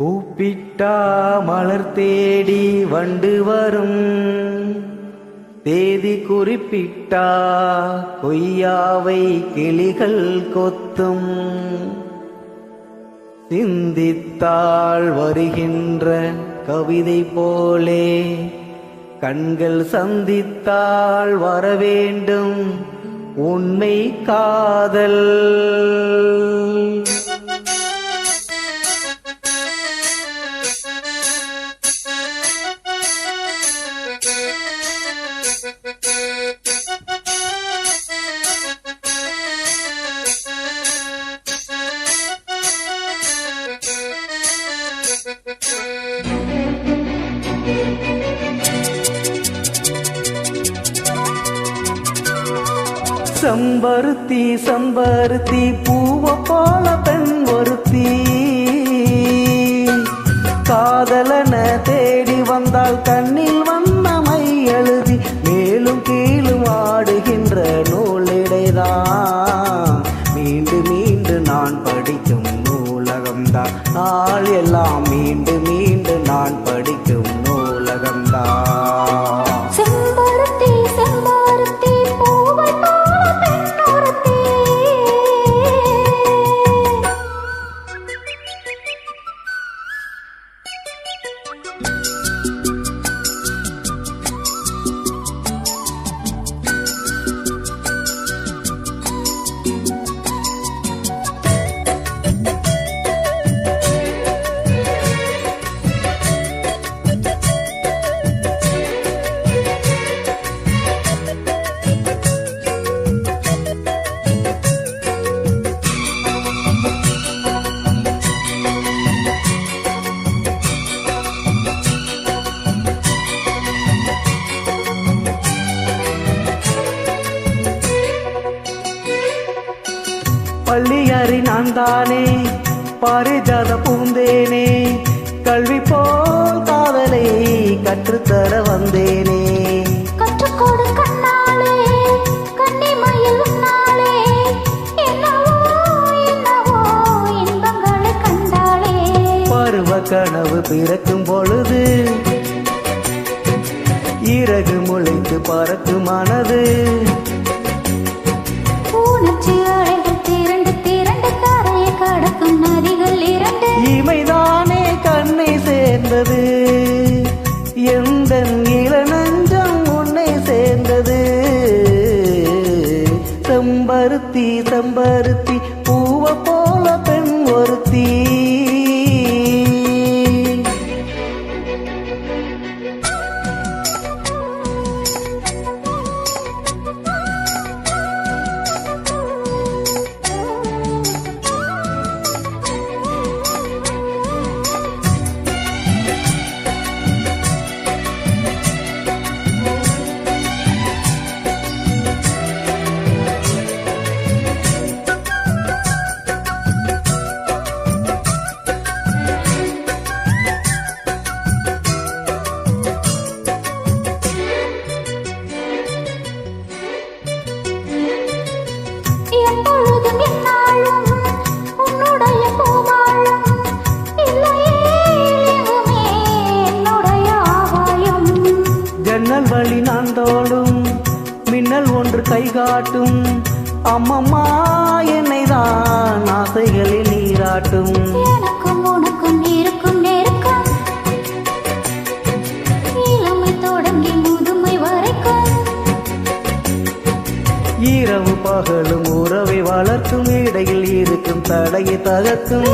கூப்பிட்டா மலர் தேடி வண்டு வரும், தேதி குறிப்பிட்டா கொய்யாவை கிளிகள் கொத்தும். சிந்தித்தாள் வருகின்ற கவிதை போலே கண்கள் சந்தித்தாள் வரவேண்டும் உண்மை காதல். செம்பருத்தி செம்பருத்தி பூவ போல பெண் ஒருத்தி, காதலன தேடி வந்தால் கண்ணில் வண்ணமை எழுதி மேலும் கீழும் ஆடுகின்ற நூலிடைதான். மீண்டு மீண்டு நான் படிக்கும் நூலகம்தான், நாள் எல்லாம் மீண்டு மீண்டு நான் படிக்கும் நூலகம்தான். செம்பருத்தி செம்பருத்தி பூவை போல பெண் ஒருத்தி. பள்ளியறி நான் தானே பாரிஜாத பூந்தேனே, கல்வி போல் காதலை கற்றுத்தர வந்தேனே. கற்றுக்கொடு கண்ணாலே கன்னிமயில் உன்னாலே, என்னவோ என்னவோ இன்பங்களை கண்டாளே. பருவ கனவு பிறக்கும் பொழுது இறகு முளைத்து பறக்கும் மனது, பூனச்சி அலைகள் திரண்டு திரண்டு கரையை கடக்கும் நதிகள் இரண்டு. இமைதானே கண்ணை சேர்ந்தது, எந்த இளநஞ்சம் உன்னை சேர்ந்தது. செம்பருத்தி செம்பருத்தி பூவ போல பெண் ஒருத்தி. எப்பொழுதும் என்னாலும் உன்னுடைய பூவாழும், இல்லையே எங்குமே என்னுடைய ஆகாயம். ஜன்னல் வழி நான் தோடும் மின்னல் ஒன்று கை காட்டும், அம்மம்மா என்னை தான் ஆசைகளில் நீராட்டும். எனக்கும் உனக்கும் இருக்கும் நெருக்கம், இளமை தொடங்கி முதுமை வரைக்கும். இரவு பகலும் உறவை வளர்க்கும், இடையில் இருக்கும் தடையை தகர்க்கும்.